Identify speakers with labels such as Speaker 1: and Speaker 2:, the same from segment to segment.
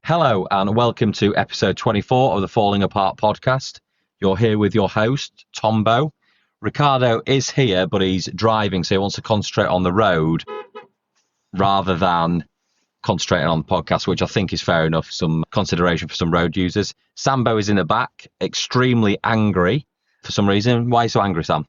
Speaker 1: Hello and welcome to episode 24 of the Falling Apart podcast. You're here with your host, Tombo. Ricardo is here, but he's driving, so he wants to concentrate on the road rather than concentrating on the podcast, which I think is fair enough, some consideration for some road users. Sambo is in the back, extremely angry for some reason. Why are you so angry, Sam?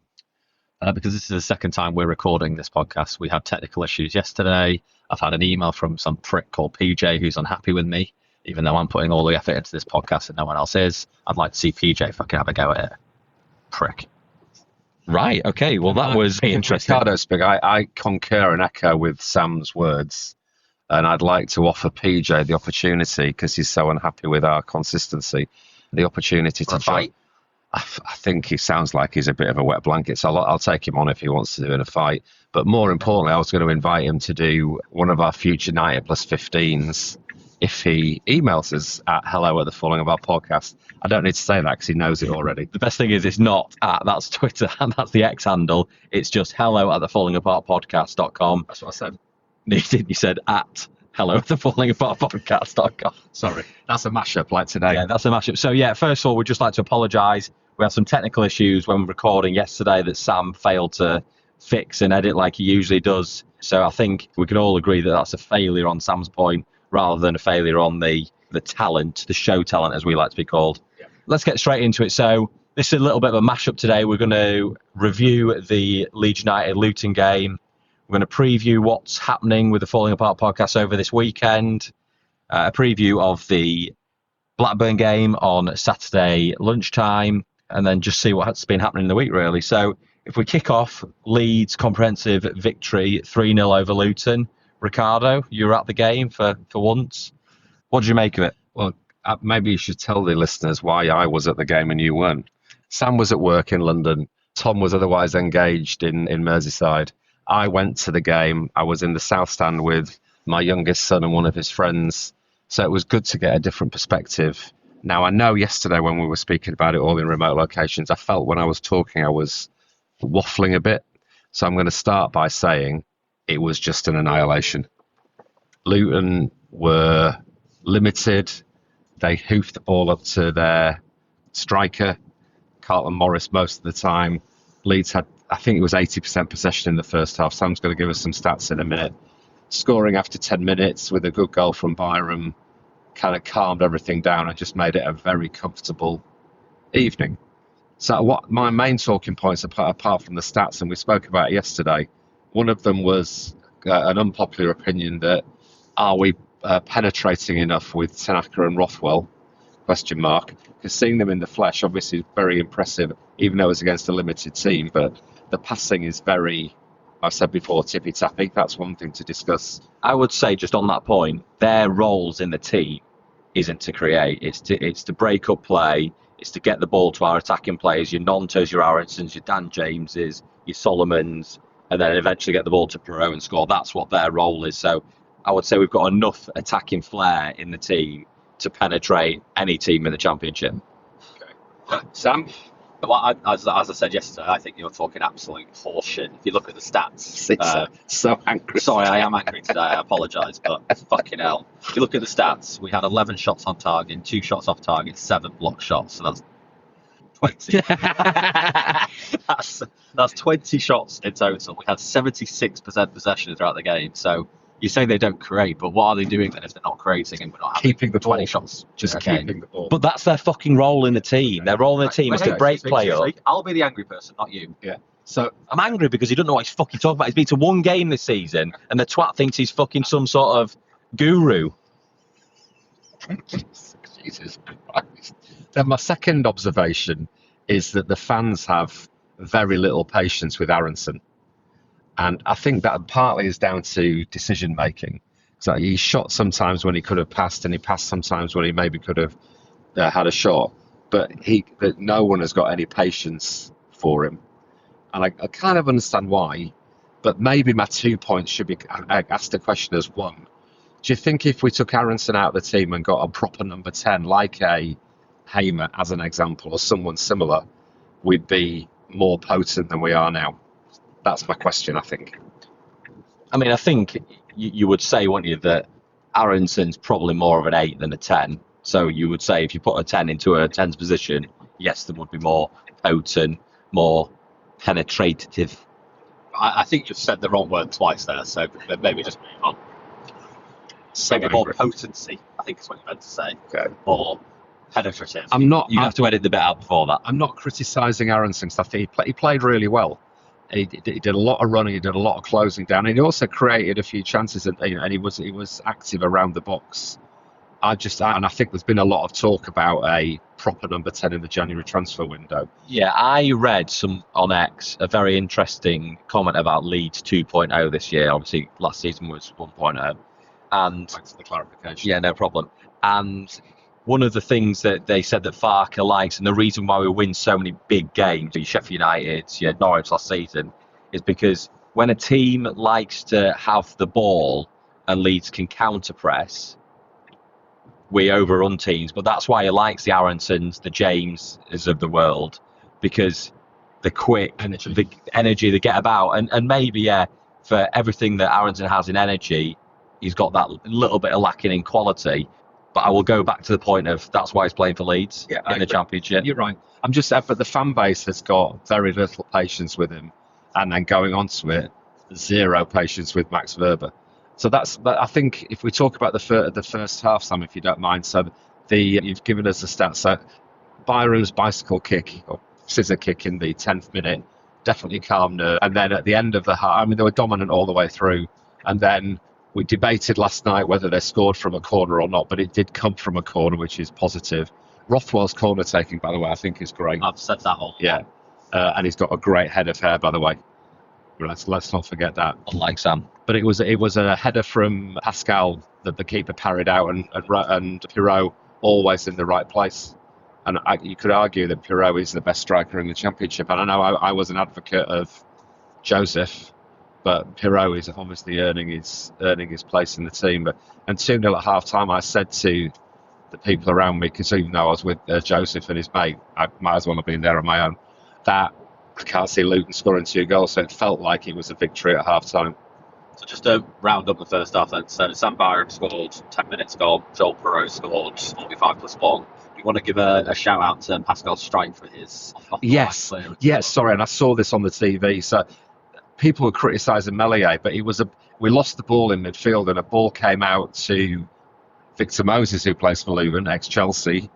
Speaker 2: Because this is the second time we're recording this podcast. We had technical issues yesterday. I've had an email from some prick called PJ who's unhappy with me, even though I'm putting all the effort into this podcast and no one else is. I'd like to see PJ fucking have a go at it. Prick.
Speaker 1: Right, okay, well that was interesting.
Speaker 3: Ricardo speak. I concur and echo with Sam's words, and I'd like to offer PJ the opportunity, because he's so unhappy with our consistency, the opportunity to fight. I think he sounds like he's a bit of a wet blanket, so I'll take him on if he wants to do in a fight. But more importantly, I was going to invite him to do one of our future 90 plus 15s if he emails us at hello@thefallingapart.podcast. I don't need to say that because he knows it already.
Speaker 1: The best thing is it's not at, that's Twitter, and that's the X handle. It's just hello@thefallingapartpodcast.com.
Speaker 3: That's what I said.
Speaker 1: You said at hello@thefallingapartpodcast.com.
Speaker 3: Sorry, that's a mashup like today.
Speaker 1: Yeah, that's a mashup. So yeah, first of all, we'd just like to apologise. We had some technical issues when recording yesterday that Sam failed to fix and edit like he usually does. So I think we can all agree that that's a failure on Sam's point rather than a failure on the talent, the show talent as we like to be called. Yeah. Let's get straight into it. So this is a little bit of a mashup today. We're going to review the Leeds United Luton game. We're going to preview what's happening with the Falling Apart podcast over this weekend, a preview of the Blackburn game on Saturday lunchtime, and then just see what's been happening in the week, really. So if we kick off, Leeds comprehensive victory, 3-0 over Luton. Ricardo, you were at the game for once. What did you make of it?
Speaker 3: Well, maybe you should tell the listeners why I was at the game and you weren't. Sam was at work in London. Tom was otherwise engaged in Merseyside. I went to the game. I was in the South Stand with my youngest son and one of his friends. So it was good to get a different perspective. Now, I know yesterday when we were speaking about it all in remote locations, I felt when I was talking I was waffling a bit. So I'm going to start by saying it was just an annihilation. Luton were limited. They hoofed the ball up to their striker, Carlton Morris, most of the time. Leeds had, I think it was 80% possession in the first half. Sam's going to give us some stats in a minute. Scoring after 10 minutes with a good goal from Byram kind of calmed everything down and just made it a very comfortable evening. So what my main talking points, apart from the stats, and we spoke about it yesterday, one of them was an unpopular opinion that are we penetrating enough with Tanaka and Rothwell? ? Because seeing them in the flesh obviously is very impressive, even though it's against a limited team. But the passing is very, I've said before, tippy-tappy. That's one thing to discuss.
Speaker 1: I would say just on that point, their roles in the team isn't to create. It's to break up play. It's to get the ball to our attacking players, your Nontos, your Aronsons, your Dan Jameses, your Solomons, and then eventually get the ball to Perot and score. That's what their role is. So I would say we've got enough attacking flair in the team to penetrate any team in the Championship.
Speaker 3: Okay. Sam?
Speaker 2: Well, as I said yesterday, I think you're talking absolute horseshit. If you look at the stats.
Speaker 3: So angry.
Speaker 2: Sorry, I am angry today. I apologise, but fucking hell. If you look at the stats, we had 11 shots on target, 2 shots off target, 7 block shots. So that's 20. that's 20 shots in total. We had 76% possession throughout the game. So you say they don't create, but what are they doing then if they're not creating and we're not
Speaker 3: keeping the
Speaker 2: 20
Speaker 3: ball.
Speaker 2: shots?
Speaker 3: Just keeping the ball.
Speaker 1: But that's their fucking role in the team. Their role in the team is to break play up.
Speaker 2: I'll be the angry person, not you.
Speaker 3: Yeah. So
Speaker 1: I'm angry because he doesn't know what he's fucking talking about. He's been to one game this season, and the twat thinks he's fucking some sort of guru.
Speaker 3: Jesus Christ. Then my second observation is that the fans have very little patience with Aronson. And I think that partly is down to decision making. So he shot sometimes when he could have passed, and he passed sometimes when he maybe could have had a shot. But no one has got any patience for him. And I kind of understand why. But maybe my 2 points should be asked the question as one. Do you think if we took Aronson out of the team and got a proper number 10, like a Hamer as an example, or someone similar, we'd be more potent than we are now? That's my question, I think.
Speaker 1: I mean, I think you would say, wouldn't you, that Aronson's probably more of an 8 than a 10. So you would say if you put a 10 into a 10's position, yes, there would be more potent, more penetrative.
Speaker 2: I think you've said the wrong word twice there, so maybe just move on. Maybe more potency, I think is what you meant to say.
Speaker 3: Okay.
Speaker 2: Or penetrative.
Speaker 1: You have to edit the bit out before that.
Speaker 3: I'm not criticising Aronson because I think he played really well. He did a lot of running, he did a lot of closing down, and he also created a few chances, and he was active around the box. I think there's been a lot of talk about a proper number 10 in the January transfer window.
Speaker 1: Yeah, I read some on X a very interesting comment about Leeds 2.0 this year. Obviously, last season was 1.0. And
Speaker 3: Thanks for the clarification.
Speaker 1: yeah, no problem. And one of the things that they said that Farker likes, and the reason why we win so many big games, Sheffield United, Norwich last season, is because when a team likes to have the ball and Leeds can counter press, we overrun teams. But that's why he likes the Aronsons, the Jameses of the world, because the quick the energy they get about, and maybe for everything that Aronson has in energy, he's got that little bit of lacking in quality. But I will go back to the point of that's why he's playing for Leeds in the Championship.
Speaker 3: You're right. But the fan base has got very little patience with him, and then going on to it, zero patience with Max Verber. So I think if we talk about the first half, Sam, if you don't mind, so you've given us the stats. So Byram's bicycle kick or scissor kick in the 10th minute definitely calmed nerve, and then at the end of the half, they were dominant all the way through, and then we debated last night whether they scored from a corner or not, but it did come from a corner, which is positive. Rothwell's corner taking, by the way, I think is great.
Speaker 2: I've said that all.
Speaker 3: Yeah, and he's got a great head of hair, by the way. Let's not forget that.
Speaker 1: Unlike Sam.
Speaker 3: But it was a header from Pascal that the keeper parried out, and Pirot always in the right place. And you could argue that Pirot is the best striker in the Championship. And I know I was an advocate of Joseph, but Pirot is obviously earning his place in the team. And 2-0 at half time, I said to the people around me, because even though I was with Joseph and his mate, I might as well have been there on my own, that I can't see Luton scoring 2 goals. So it felt like it was a victory at half time.
Speaker 2: So just to round up the first half then, so Sam Byram scored 10 minutes ago, Joel Pirot scored 45 plus 1. You want to give a shout out to Pascal Strike for his
Speaker 3: Yes, sorry, and I saw this on the TV. So people were criticising Melier, but we lost the ball in midfield, and a ball came out to Victor Moses, who plays for Luton, ex-Chelsea,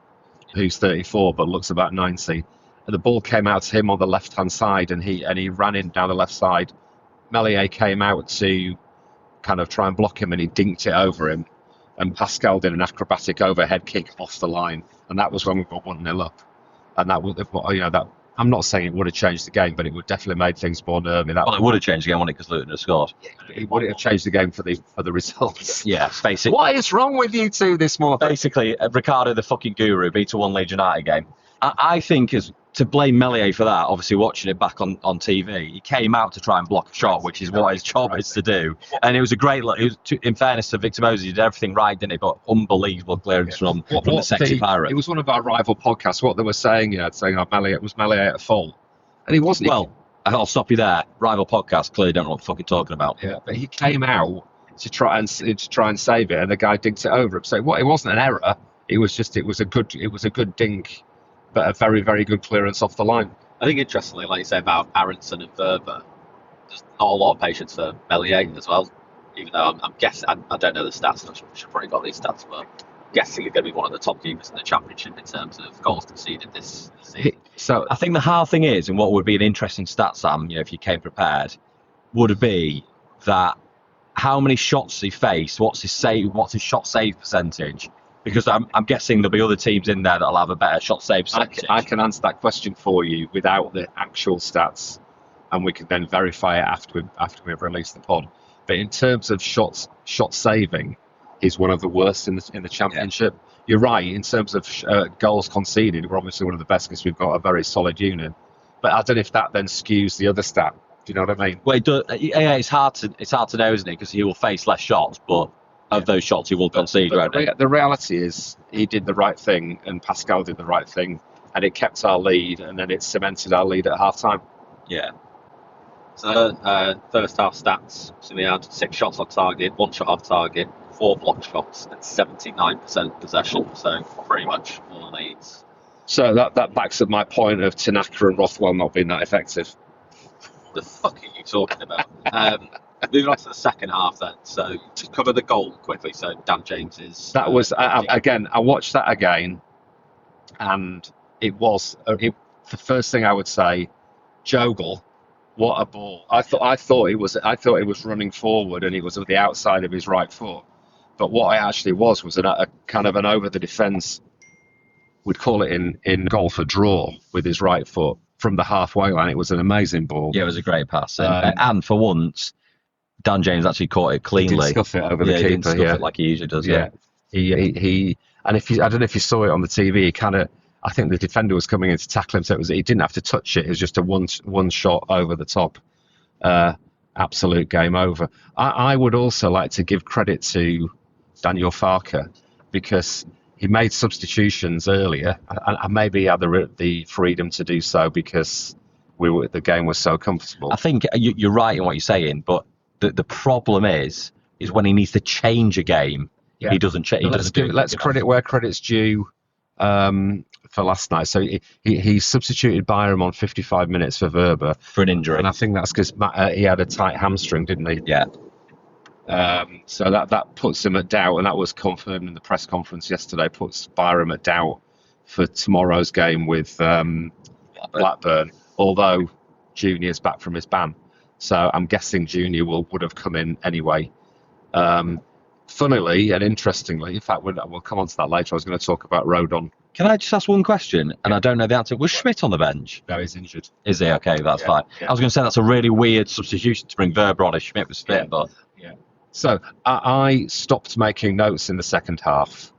Speaker 3: who's 34 but looks about 90. And the ball came out to him on the left-hand side, and he ran in down the left side. Melier came out to kind of try and block him, and he dinked it over him. And Pascal did an acrobatic overhead kick off the line, and that was when we got 1-0 up. And that would, I'm not saying it would have changed the game, but it would definitely made things more nervy.
Speaker 1: Well, it would have changed the game, wouldn't it? Because Luton had scored.
Speaker 3: It would have changed the game for the results.
Speaker 1: Yeah, basically.
Speaker 3: What is wrong with you two this morning?
Speaker 1: Basically, Ricardo, the fucking guru, beat a 1 Leeds United game. I think to blame Melier for that, obviously watching it back on TV, he came out to try and block a shot, which is what his job is to do. And it was a great look. In fairness to Victor Moses, he did everything right, didn't he? But unbelievable clearance from the sexy pirate.
Speaker 3: It was one of our rival podcasts. What they were saying, saying Melier at fault. And he wasn't.
Speaker 1: Well, I'll stop you there. Rival podcast clearly don't know what they're fucking talking about.
Speaker 3: Yeah, but he came out to try and save it, and the guy dinked it over him. So it wasn't an error. It was a good dink, but a very, very good clearance off the line.
Speaker 2: I think interestingly, like you say about Aronson and Verber, there's not a lot of patience for Melier as well. Even though I'm guessing, I don't know the stats. I should probably got these stats, but I'm guessing he's going to be one of the top keepers in the Championship in terms of goals conceded this season.
Speaker 1: So I think the hard thing is, and what would be an interesting stat, Sam, if you came prepared, would be that how many shots he faced, what's his shot save percentage? Because I'm guessing there'll be other teams in there that'll have a better shot save percentage.
Speaker 3: I can answer that question for you without the actual stats, and we can then verify it after we've released the pod. But in terms of shot saving, he's one of the worst in the Championship. Yeah. You're right, in terms of goals conceded, we're obviously one of the best because we've got a very solid unit. But I don't know if that then skews the other stat. Do you know what I mean?
Speaker 1: Well, it's hard to know, isn't it? Because he will face less shots, but of those shots he will concede.
Speaker 3: The reality is he did the right thing, and Pascal did the right thing, and it kept our lead, and then it cemented our lead at half-time.
Speaker 1: Yeah.
Speaker 2: So first half stats, so we had 6 shots on target, 1 shot off target, 4 block shots and 79% possession, so pretty much all Leeds.
Speaker 3: So that backs up my point of Tanaka and Rothwell not being that effective.
Speaker 2: The fuck are you talking about? Moving on to the second half then. So to cover the goal quickly, so Dan James's...
Speaker 3: That was, again, I watched that again, and it was, the first thing I would say, Jogel, what a ball. I thought it was running forward and it was at the outside of his right foot. But what it actually was a kind of an over the defence, we'd call it in golf a draw with his right foot from the halfway line. It was an amazing ball.
Speaker 1: Yeah, it was a great pass. And for once, Dan James actually caught it cleanly.
Speaker 3: He didn't scuff it over the keeper.
Speaker 1: He didn't scuff it like he usually does.
Speaker 3: Yeah. He and I don't know if you saw it on the TV, he kind of, I think the defender was coming in to tackle him, so he didn't have to touch it. It was just a one shot over the top. Absolute game over. I would also like to give credit to Daniel Farke, because he made substitutions earlier, and maybe he had the freedom to do so because the game was so comfortable.
Speaker 1: I think you're right in what you're saying, but the problem is when he needs to change a game, he doesn't change.
Speaker 3: Let's credit where credit's due. For last night, so he substituted Byram on 55 minutes for Verba
Speaker 1: for an injury,
Speaker 3: and I think that's because he had a tight hamstring, didn't he?
Speaker 1: Yeah.
Speaker 3: So that puts him at doubt, and that was confirmed in the press conference yesterday. Puts Byram at doubt for tomorrow's game with Blackburn. Although Junior's back from his ban, so I'm guessing Junior would have come in anyway. Funnily and interestingly, in fact, we'll come on to that later. I was going to talk about Rodon.
Speaker 1: Can I just ask one question? And I don't know the answer. Was Schmidt on the bench?
Speaker 3: No, he's injured.
Speaker 1: Is he? Okay, that's fine.
Speaker 3: Yeah.
Speaker 1: I was going to say that's a really weird substitution to bring Verba on if Schmidt was fit, but...
Speaker 3: Yeah. So I stopped making notes in the second half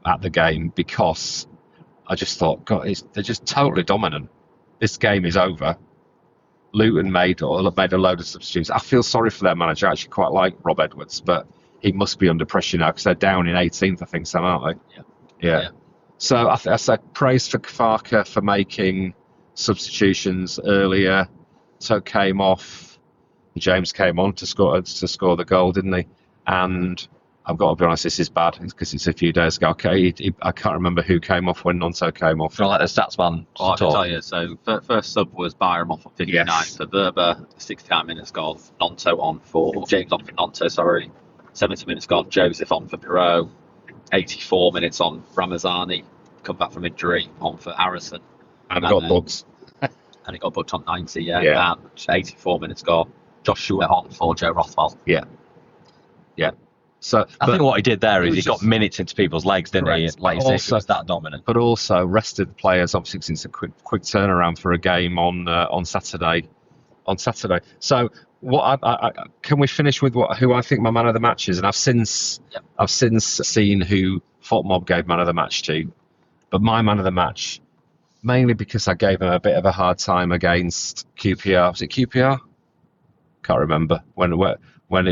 Speaker 3: at the game because I just thought, God, they're just totally dominant. This game is over. Luton made a load of substitutions. I feel sorry for their manager. I actually quite like Rob Edwards, but he must be under pressure now because they're down in 18th, I think, Sam, aren't they? Yeah. So I said praise for Farke for making substitutions earlier. So came off. James came on to score the goal, didn't he? And I've got to be honest, this is bad because it's a few days ago. Okay, I can't remember who came off when Nonto came off.
Speaker 1: I like the stats man.
Speaker 2: I can tell you. So first sub was Byram off on 59 for Verba, 69 minutes gone. Nonto on for James on for Nonto. 70 minutes gone. Joseph on for Pirot. 84 minutes on Ramazani, come back from injury, on for Harrison.
Speaker 3: And got booked.
Speaker 2: And he got booked on 90, and 84 minutes gone. Joshua on for Joe Rothwell.
Speaker 3: Yeah. So
Speaker 1: I think what he did there is he got minutes into people's legs, didn't he?
Speaker 3: Correct.
Speaker 1: Like you say, he was that dominant.
Speaker 3: But also rested the players, obviously, because it's a quick turnaround for a game on Saturday. So what can we finish with who I think my man of the match is? And I've since seen who FotMob gave man of the match to, but my man of the match, mainly because I gave him a bit of a hard time against QPR. Was it QPR? Can't remember when they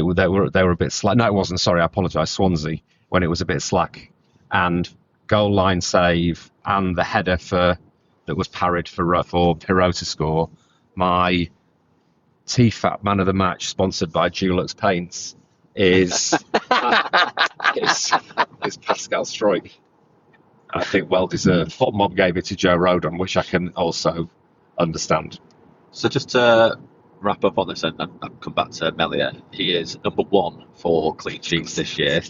Speaker 3: were a bit slack. No, it wasn't. Sorry, I apologise. Swansea, when it was a bit slack, and goal line save and the header that was parried for Pirot to score. My TFAP man of the match, sponsored by Dulux Paints, is Pascal Stroik. I think well deserved. FotMob gave it to Joe Rodon, which I can also understand.
Speaker 2: So just to wrap up on this and come back to Melia, he is number 1 for clean sheets this year.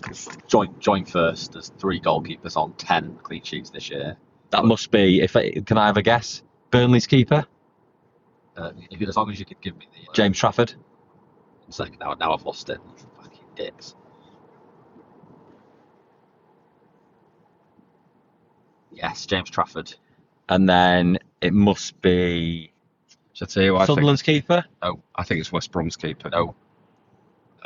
Speaker 2: Joint first. There's 3 goalkeepers on 10 clean sheets this year.
Speaker 1: That must be. Can I have a guess? Burnley's keeper.
Speaker 2: As long as you could give me the
Speaker 1: James Trafford.
Speaker 2: Second, now I've lost it. Fucking dicks. Yes, James Trafford.
Speaker 1: And then it must be
Speaker 3: Shall I tell you what
Speaker 1: Sunderland's keeper.
Speaker 3: No, I think it's West Brom's keeper.
Speaker 2: No.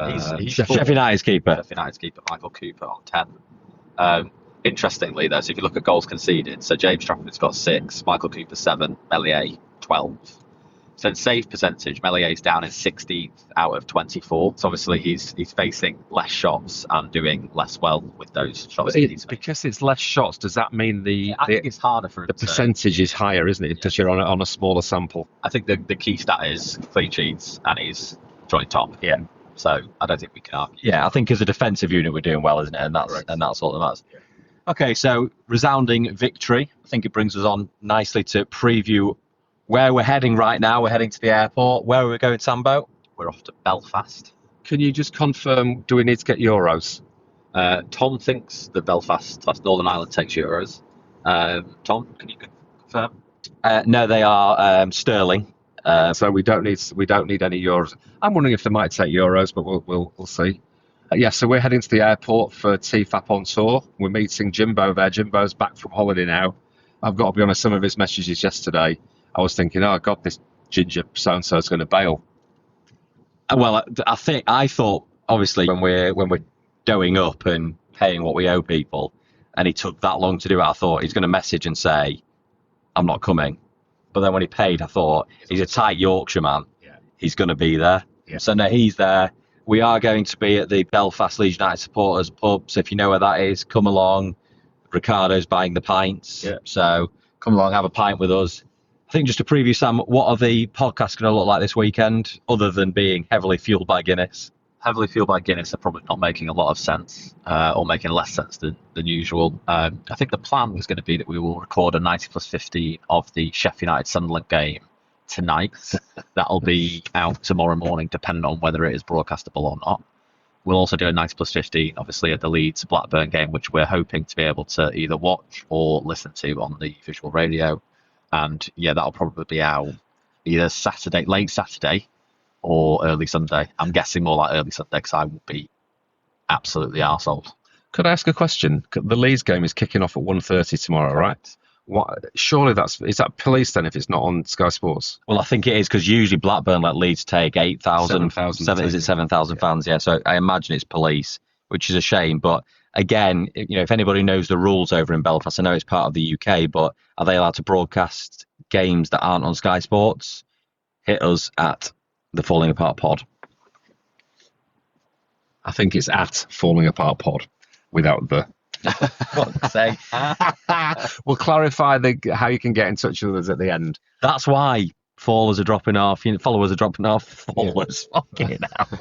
Speaker 2: He's
Speaker 1: Sheffield United's keeper.
Speaker 2: Sheffield United's keeper, Michael Cooper, on 10. Interestingly, though, so if you look at goals conceded, so James Trafford's got 6, Michael Cooper 7, Melier 12. So in save percentage, Melier's down in 16th out of 24. So obviously he's facing less shots and doing less well with those shots.
Speaker 3: Because it's less shots, does that mean
Speaker 2: I think it's harder for
Speaker 3: the percentage is higher, isn't it? Because you're on a smaller sample.
Speaker 2: I think the key stat is clean sheets and he's joint top.
Speaker 3: Yeah.
Speaker 2: So I don't think we can argue.
Speaker 1: Yeah, I think as a defensive unit we're doing well, isn't it? And that's all that matters.
Speaker 3: Yeah.
Speaker 1: Okay, so resounding victory. I think it brings us on nicely to preview where we're heading right now. We're heading to the airport. Where are we going, Sambo?
Speaker 2: We're off to Belfast.
Speaker 3: Can you just confirm, do we need to get Euros?
Speaker 2: Tom thinks that Belfast, that's Northern Ireland, takes Euros. Tom, can you confirm?
Speaker 1: No, they are sterling.
Speaker 3: So we don't need any Euros. I'm wondering if they might take Euros, but we'll see. Yeah, so we're heading to the airport for TFAP on tour. We're meeting Jimbo there. Jimbo's back from holiday now. I've got to be honest, some of his messages yesterday, I was thinking, oh God, this ginger so-and-so is going to bail.
Speaker 1: Well, I thought obviously when we're going up and paying what we owe people, and he took that long to do it, I thought he's going to message and say, I'm not coming. But then when he paid, I thought he's a tight Yorkshire man.
Speaker 3: Yeah.
Speaker 1: He's going to be there.
Speaker 3: Yeah.
Speaker 1: So no, he's there. We are going to be at the Belfast Leeds United supporters pub. So if you know where that is, come along. Ricardo's buying the pints.
Speaker 3: Yeah.
Speaker 1: So come along, have a pint with us. I think just to preview, Sam, what are the podcasts going to look like this weekend, other than being heavily fueled by Guinness?
Speaker 2: Heavily fueled by Guinness are probably not making a lot of sense, or making less sense than usual. I think the plan was going to be that we will record a 90 plus 15 of the Sheffield United Sunderland game tonight. That'll be out tomorrow morning, depending on whether it is broadcastable or not. We'll also do a 90 plus 15, obviously, at the Leeds Blackburn game, which we're hoping to be able to either watch or listen to on the visual radio. And yeah, that'll probably be out either Saturday, late Saturday, or early Sunday. I'm guessing more like early Sunday because I will be absolutely arsehole.
Speaker 3: Could I ask a question? The Leeds game is kicking off at 1:30 tomorrow, right? What? Surely is that police then if it's not on Sky Sports?
Speaker 1: Well, I think it is, because usually Blackburn let Leeds take 8,000.
Speaker 3: 7,000.
Speaker 1: Is it 7,000 fans? Yeah, so I imagine it's police, which is a shame. But again, if anybody knows the rules over in Belfast, I know it's part of the UK, but are they allowed to broadcast games that aren't on Sky Sports? Hit us at the Falling Apart Pod.
Speaker 3: I think it's at Falling Apart Pod without the.
Speaker 1: Say.
Speaker 3: We'll clarify how you can get in touch with us at the end.
Speaker 1: That's why followers are dropping off. Followers are dropping off. Followers. Fucking hell.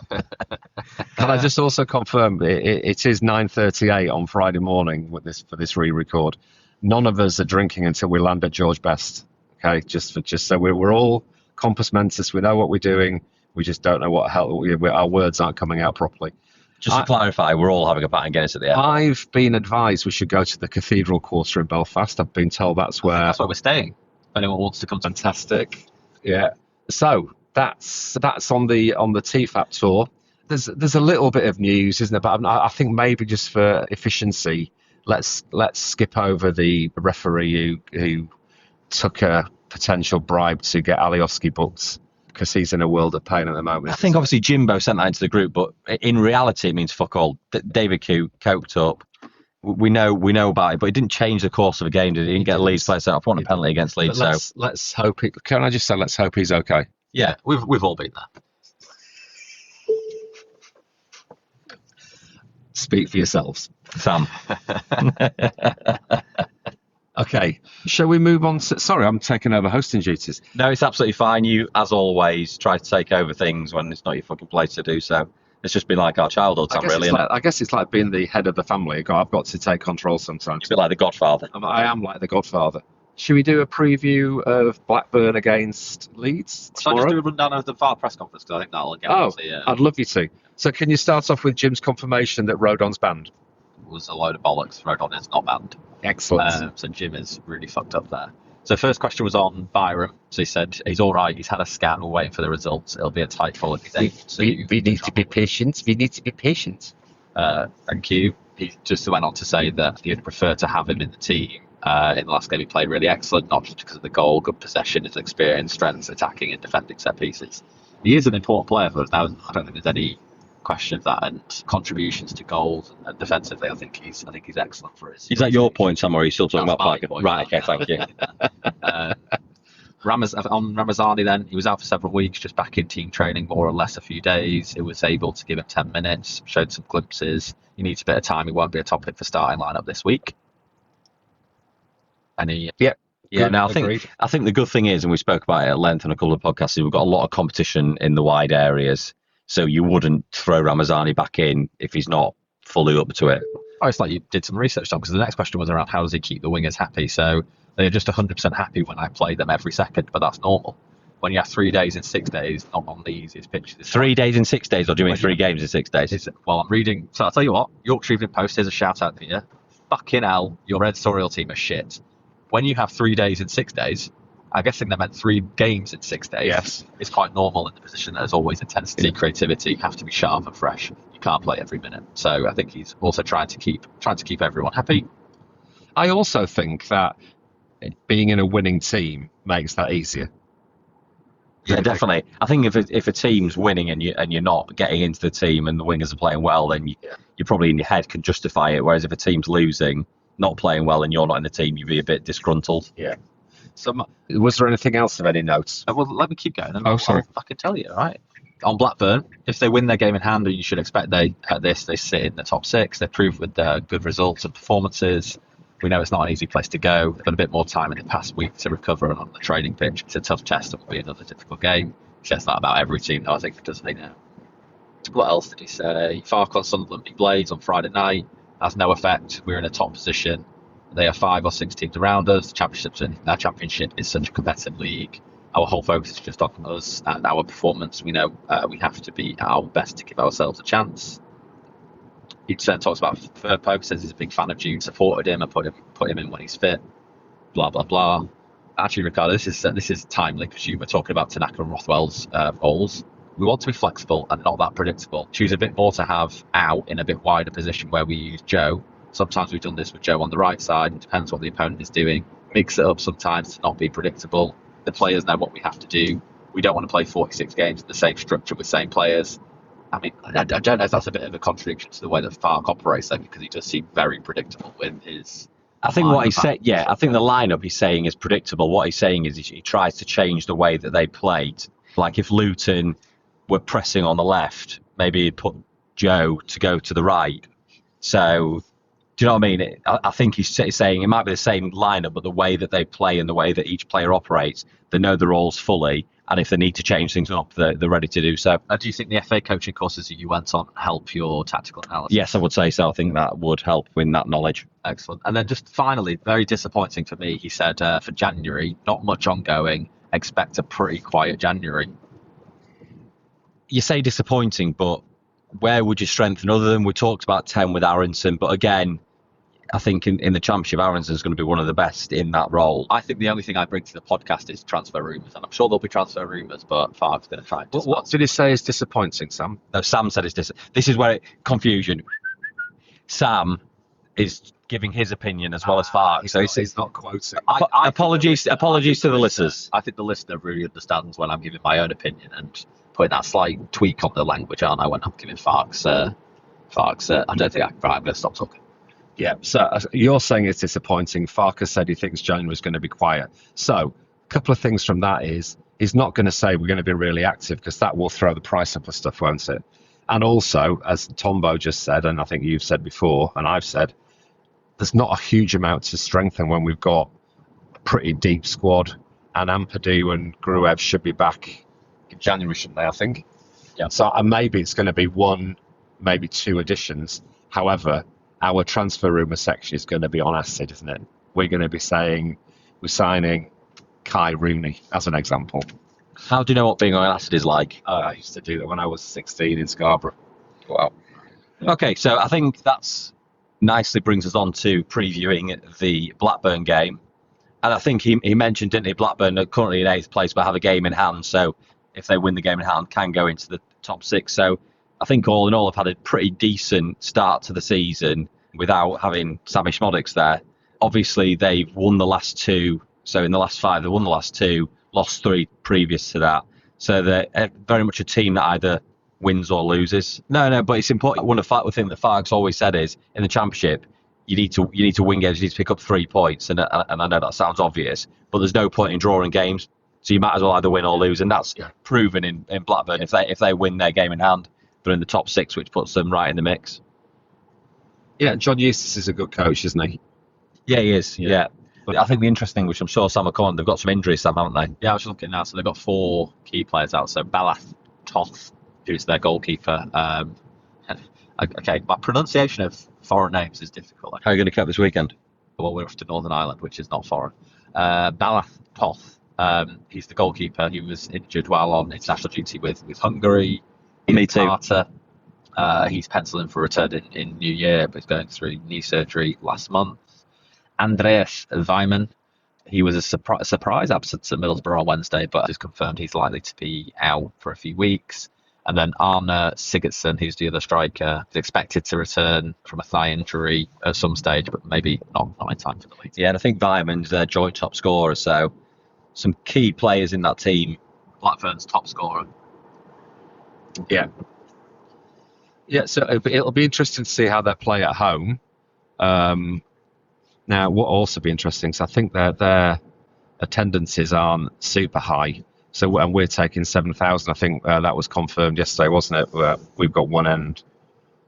Speaker 3: Can I just also confirm it is 9:38 on Friday morning for this re-record. None of us are drinking until we land at George Best. Okay, just so we're all compos mentis. We know what we're doing. We just don't know what hell our words aren't coming out properly.
Speaker 1: Just to clarify, we're all having a pint and Guinness at the end.
Speaker 3: I've been advised we should go to the Cathedral Quarter in Belfast. I've been told that's where
Speaker 2: we're staying. If anyone wants to come to.
Speaker 3: Fantastic. Yeah. So that's on the TFAP tour. There's a little bit of news, isn't there? But I think maybe just for efficiency, let's skip over the referee who took a potential bribe to get Alioski booked, because he's in a world of pain at the moment.
Speaker 1: I think obviously Jimbo sent that into the group, but in reality it means fuck all. David Q coked up. We know about it, but it didn't change the course of a game. Did it? He didn't get Leeds players set up on a penalty against Leeds. So
Speaker 3: let's hope it. Can I just say let's hope he's okay?
Speaker 2: Yeah, we've all been there.
Speaker 3: Speak for yourselves,
Speaker 1: Sam.
Speaker 3: Okay, shall we move on to... Sorry, I'm taking over hosting duties.
Speaker 1: No, it's absolutely fine. You, as always, try to take over things when it's not your fucking place to do so. It's just been like our childhood, Sam, really.
Speaker 3: I guess it's like being the head of the family. I've got to take control sometimes.
Speaker 1: It's a bit like the Godfather.
Speaker 3: I am like the Godfather. Should we do a preview of Blackburn against Leeds
Speaker 2: So
Speaker 3: tomorrow?
Speaker 2: just do a rundown of the VAR press conference, because I think that'll get us the...
Speaker 3: I'd love you to. So can you start off with Jim's confirmation that Rodon's banned?
Speaker 2: was a load of bollocks. Rodon is not banned.
Speaker 3: Excellent.
Speaker 2: So Jim is really fucked up there. So first question was on Byram. So he said he's all right. He's had a scan. We're waiting for the results. It'll be a tight fall if he's able to.
Speaker 3: We need to be patient. We need to be patient.
Speaker 2: Thank you. He just went on to say that he'd prefer to have him in the team. In the last game, he played really excellent, not just because of the goal, good possession, his experience, strengths, attacking and defending set pieces. He is an important player for us now. I don't think there's any question of that. And contributions to goals and defensively, I think he's excellent for us.
Speaker 1: Is that your point, Sam, or are you still talking about Parker?
Speaker 2: Point.
Speaker 1: Right, okay, thank you.
Speaker 2: On Ramazani, then, he was out for several weeks, just back in team training, more or less a few days. It was able to give him 10 minutes, showed some glimpses. He needs a bit of time. He won't be a topic for starting lineup this week. Any?
Speaker 1: Yeah.
Speaker 3: Good,
Speaker 1: Now
Speaker 3: agreed.
Speaker 1: I think the good thing is, and we spoke about it at length on a couple of podcasts, is we've got a lot of competition in the wide areas. So you wouldn't throw Ramazani back in if he's not fully up to it.
Speaker 2: Oh, it's like you did some research on, because the next question was around how does he keep the wingers happy. So they're just 100% happy when I play them every second, but that's normal. When you have 3 days in 6 days, not on the easiest pitches.
Speaker 1: 3 days in 6 days, or do you mean 3 games in 6 days?
Speaker 2: Well, I'm reading. So I'll tell you what, Yorkshire Evening Post, here's a shout out for you. Fucking hell, your editorial team are shit. When you have 3 days in 6 days, I'm guessing they meant 3 games in 6 days.
Speaker 3: Yes.
Speaker 2: It's quite normal in the position. There's always intensity, creativity. You have to be sharp and fresh. You can't play every minute. So I think he's also trying to keep everyone happy.
Speaker 3: I also think that being in a winning team makes that easier.
Speaker 1: Yeah, definitely. I think if a team's winning and you're not getting into the team and the wingers are playing well, then you probably in your head can justify it. Whereas if a team's losing, not playing well, and you're not in the team, you'd be a bit disgruntled.
Speaker 3: Yeah. So, was there anything else of any notes?
Speaker 2: Well, let me keep going.
Speaker 3: Oh, sorry.
Speaker 2: I can tell you, all right? On Blackburn, if they win their game in hand, and you should expect they sit in the top 6. They prove with their good results and performances. We know it's not an easy place to go. They've got a bit more time in the past week to recover on the training pitch. It's a tough test. It will be another difficult game. He says that about every team, though, I think, doesn't he now? What else did he say? Fark Sunderland beat Blades on Friday night. Has no effect. We're in a top position. They are 5 or 6 teams around us. Our championship is such a competitive league. Our whole focus is just on us and our performance. We know we have to be our best to give ourselves a chance. He talks about Firpo, says he's a big fan of Jude, supported him and put him in when he's fit. Blah blah blah. Actually, Ricardo, this is timely because you were talking about Tanaka and Rothwell's goals. We want to be flexible and not that predictable. Choose a bit more to have out in a bit wider position where we use Joe. Sometimes we've done this with Joe on the right side. It depends what the opponent is doing. Mix it up sometimes to not be predictable. The players know what we have to do. We don't want to play 46 games in the same structure with same players. I mean, I don't know if that's a bit of a contradiction to the way that Fark operates, though, because he does seem very predictable with his.
Speaker 1: I think what he said, I think the lineup he's saying is predictable. What he's saying is he tries to change the way that they played. Like if Luton were pressing on the left, maybe he'd put Joe to go to the right. So, do you know what I mean? I think he's saying it might be the same lineup, but the way that they play and the way that each player operates, they know the roles fully. And if they need to change things up, they're ready to do so.
Speaker 2: Do you think the FA coaching courses that you went on help your tactical analysis?
Speaker 1: Yes, I would say so. I think that would help with that knowledge.
Speaker 2: Excellent. And then just finally, very disappointing for me, he said for January, not much ongoing, expect a pretty quiet January.
Speaker 1: You say disappointing, but where would you strengthen other than we talked about 10 with Aronson? But again, I think in the Championship, Aronson's going to be one of the best in that role.
Speaker 2: I think the only thing I bring to the podcast is transfer rumours, and I'm sure there'll be transfer rumours, but Fark's going to try and
Speaker 3: What did he say is disappointing, Sam?
Speaker 1: No, Sam said it's this is where confusion. Sam is giving his opinion as well as Fark. So
Speaker 3: He's not quoting.
Speaker 1: apologies to the listeners.
Speaker 2: I think the listener really understands when I'm giving my own opinion and putting that slight tweak on the language, aren't I, when I'm giving Fark's I don't think I'm going to stop talking.
Speaker 3: Yeah, so you're saying it's disappointing. Farker said he thinks January's going to be quiet. So a couple of things from that is he's not going to say we're going to be really active because that will throw the price up of stuff, won't it? And also, as Tombo just said, and I think you've said before, and I've said, there's not a huge amount to strengthen when we've got a pretty deep squad. And Ampadu and Gruev should be back in January, shouldn't they, I think?
Speaker 2: Yeah.
Speaker 3: So maybe it's going to be 1, maybe 2 additions. However, our transfer rumour section is going to be on acid, isn't it? We're going to be saying we're signing Kai Rooney, as an example.
Speaker 1: How do you know what being on acid is like?
Speaker 3: I used to do that when I was 16 in Scarborough.
Speaker 1: Wow. Okay, so I think that's nicely brings us on to previewing the Blackburn game. And I think he mentioned, didn't he, Blackburn are currently in 8th place but have a game in hand. So if they win the game in hand, can go into the top 6. So I think all in all, have had a pretty decent start to the season without having Sammy Schmodix there. Obviously, they've won the last 2. So in the last 5, they won the last 2, lost 3 previous to that. So they're very much a team that either wins or loses. No, but it's important. One of the things that Fark's always said is in the Championship, you need to win games. You need to pick up 3 points. And I know that sounds obvious, but there's no point in drawing games. So you might as well either win or lose, and that's proven in Blackburn. If they win their game in hand, they're in the top 6, which puts them right in the mix.
Speaker 3: Yeah, John Eustace is a good coach, isn't he?
Speaker 1: Yeah, he is. Yeah. But I think the interesting, which I'm sure Sam will come on, they've got some injuries, Sam, haven't they?
Speaker 2: Yeah, I was looking now. So they've got 4 key players out. So Balath, Toth, who's their goalkeeper. Okay, my pronunciation of foreign names is difficult.
Speaker 1: How are you going to cope this weekend?
Speaker 2: Well, we're off to Northern Ireland, which is not foreign. Balath Toth, he's the goalkeeper. He was injured while on international duty with Hungary.
Speaker 1: Me too.
Speaker 2: Carter, he's penciling for a return in New Year, but he's going through knee surgery last month. Andreas Weimann, he was a surprise absence at Middlesbrough on Wednesday, but it's confirmed he's likely to be out for a few weeks. And then Arne Sigurdsson, who's the other striker, is expected to return from a thigh injury at some stage, but maybe not in time for the Leeds.
Speaker 1: Yeah, and I think Weimann's their joint top scorer, so some key players in that team.
Speaker 2: Blackburn's top scorer.
Speaker 3: Yeah. Yeah, so it'll be interesting to see how they play at home. Now, what will also be interesting is I think their attendances aren't super high. So, and we're taking 7,000. I think that was confirmed yesterday, wasn't it? We've got one end.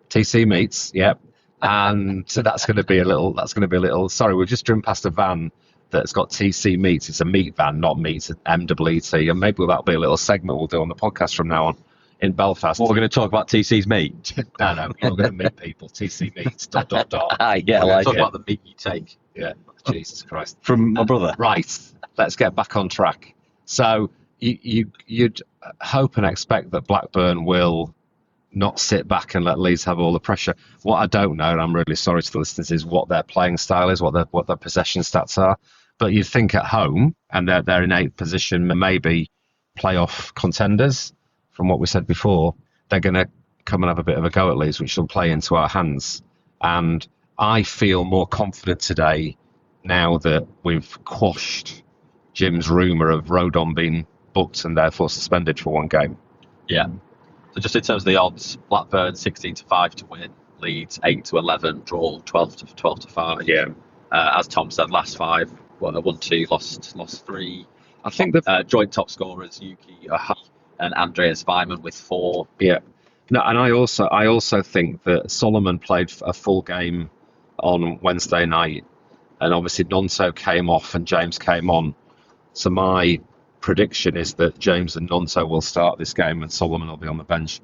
Speaker 3: TC meets, yep. And so that's going to be a little. Sorry, we've just driven past a van that's got TC meets. It's a meat van, not meats. MWT, and maybe that'll be a little segment we'll do on the podcast from now on in Belfast.
Speaker 1: What, we're going to talk about TC's meat?
Speaker 3: No, we're going to meet people. TC meets. ...
Speaker 1: Yeah, I like
Speaker 2: Talk
Speaker 1: it.
Speaker 2: about the meat you take.
Speaker 3: Yeah, Jesus Christ.
Speaker 1: From my brother.
Speaker 3: Right, let's get back on track. So you'd hope and expect that Blackburn will not sit back and let Leeds have all the pressure. What I don't know, and I'm really sorry to the listeners, is what their playing style is, what their possession stats are. But you'd think at home, and they're in 8th position, maybe playoff contenders, from what we said before, they're going to come and have a bit of a go at Leeds, which will play into our hands. And I feel more confident today now that we've quashed Jim's rumour of Rodon being booked and therefore suspended for one game.
Speaker 2: Yeah. So just in terms of the odds, Blackburn 16-5 to win, Leeds 8-11, draw 12-5.
Speaker 3: Yeah.
Speaker 2: As Tom said, last 5, won 2, lost 3.
Speaker 3: I think the
Speaker 2: joint top scorers Yuki Ohai and Andreas Weimann with 4.
Speaker 3: Yeah. No, and I also think that Solomon played a full game on Wednesday night, and obviously Nonto came off and James came on. So my prediction is that James and Nonto will start this game and Solomon will be on the bench.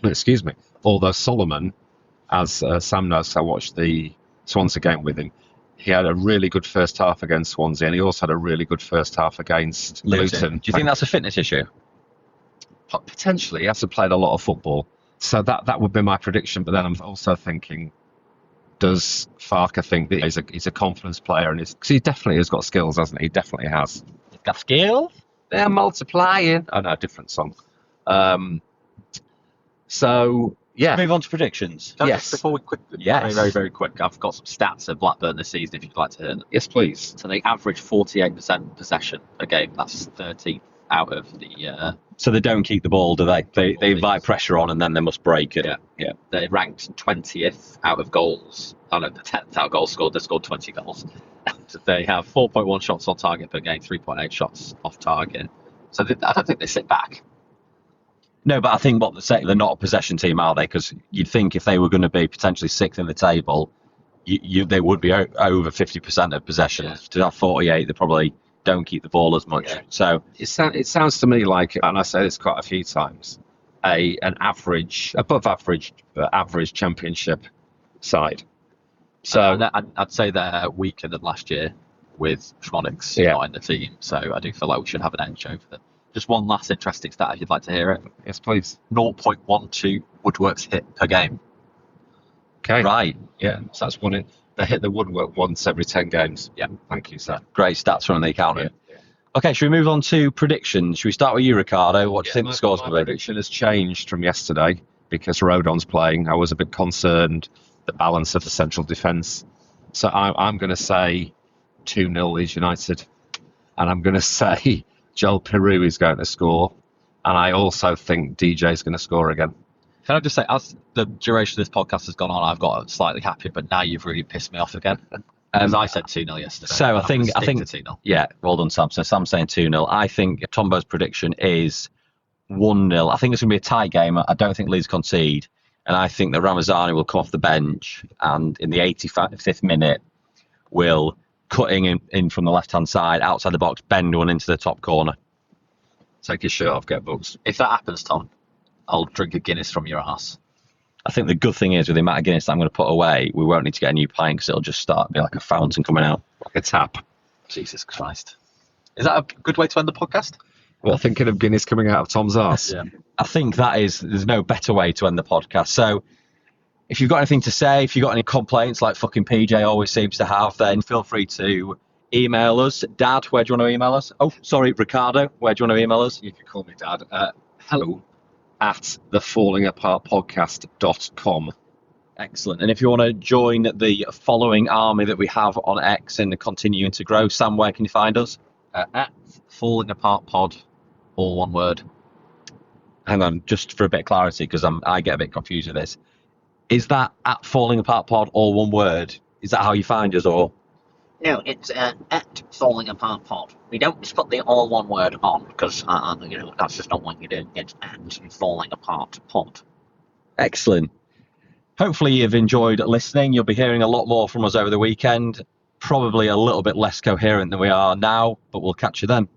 Speaker 3: Excuse me. Although Solomon, as Sam knows, I watched the Swansea game with him. He had a really good first half against Swansea, and he also had a really good first half against Luton.
Speaker 1: Do you think that's a fitness issue?
Speaker 3: Potentially, he hasn't played a lot of football. So that would be my prediction. But then I'm also thinking, does Farker think that he's a confidence player? And cause he definitely has got skills, hasn't he? He definitely has.
Speaker 1: He's got skills?
Speaker 3: They're multiplying. Oh, no, different song. So, yeah.
Speaker 1: Move on to predictions.
Speaker 3: Yes.
Speaker 2: Before we quick,
Speaker 1: Yes.
Speaker 2: very, very, very quick, I've got some stats at Blackburn this season if you'd like to hear them.
Speaker 3: Yes, please.
Speaker 2: So they average 48% possession a game. That's 13th out of the...
Speaker 1: So they don't keep the ball, do they? They invite pressure on and then they must break it.
Speaker 2: Yeah. They ranked 20th out of goals. Oh no, the 10th out of goals scored. They scored 20 goals. They have 4.1 shots on target per game, 3.8 shots off target. So I don't think they sit back.
Speaker 1: No, but I think what they're not a possession team, are they? Because you'd think if they were going to be potentially 6th in the table, they would be over 50% of possession. To have 48, they probably don't keep the ball as much.
Speaker 3: Yeah.
Speaker 1: So
Speaker 3: It sounds to me like, and I say this quite a few times, an average, above average, average championship side. So
Speaker 2: I'd say they're weaker than last year with Schmonics not in the team. So I do feel like we should have an edge over them. Just one last interesting stat if you'd like to hear it.
Speaker 3: yes, please.
Speaker 2: 0.12 woodworks hit per game.
Speaker 3: Okay.
Speaker 1: right,
Speaker 3: Yeah. So that's one. They hit the woodwork once every 10 games.
Speaker 2: Yeah.
Speaker 3: Thank you, sir.
Speaker 1: great stats from the accountant.
Speaker 3: Yeah.
Speaker 1: Okay, should we move on to predictions? Should we start with you, Ricardo? What do you think the score's
Speaker 3: My
Speaker 1: going to be?
Speaker 3: prediction has changed from yesterday because Rodon's playing. I was a bit concerned the balance of the central defence. So I'm going to say 2-0 Leeds United. And I'm going to say Joel Peru is going to score. And I also think DJ's going to score again.
Speaker 2: Can I just say, as the duration of this podcast has gone on, I've got slightly happier, but now you've really pissed me off again. As I said 2-0 yesterday.
Speaker 1: So I think
Speaker 2: to 2-0.
Speaker 1: yeah, well done, Sam. So Sam's saying 2-0. I think Tombo's prediction is 1-0. I think it's going to be a tie game. I don't think Leeds concede. And I think that Ramazani will come off the bench and in the 85th minute will, cutting in from the left-hand side, outside the box, bend one into the top corner.
Speaker 3: Take your shirt off, get booked.
Speaker 2: If that happens, Tom, I'll drink a Guinness from your ass.
Speaker 1: I think the good thing is with the amount of Guinness that I'm going to put away, we won't need to get a new pint because it'll just be like a fountain coming out.
Speaker 3: Like a tap.
Speaker 2: Jesus Christ. Is that a good way to end the podcast?
Speaker 3: Well, thinking of Guinness coming out of Tom's arse.
Speaker 2: Yeah.
Speaker 1: I think there's no better way to end the podcast. So if you've got anything to say, if you've got any complaints like fucking PJ always seems to have, then feel free to email us. Dad, where do you want to email us? Oh, sorry, Ricardo, where do you want to email us?
Speaker 3: You can call me Dad. hello@thefallingapartpodcast.com.
Speaker 1: Excellent. And if you want to join the following army that we have on X and continuing to grow, Sam, where can you find us?
Speaker 2: At Falling Apart Pod, all one word.
Speaker 1: Hang on, just for a bit of clarity, because I get a bit confused with this. Is that at Falling Apart Pod, all one word? Is that how you find us, or?
Speaker 4: No, it's at Falling Apart Pod. We don't just put the all one word on because that's just not what you do. It's at Falling Apart Pod.
Speaker 1: Excellent. Hopefully you've enjoyed listening. You'll be hearing a lot more from us over the weekend. Probably a little bit less coherent than we are now, but we'll catch you then.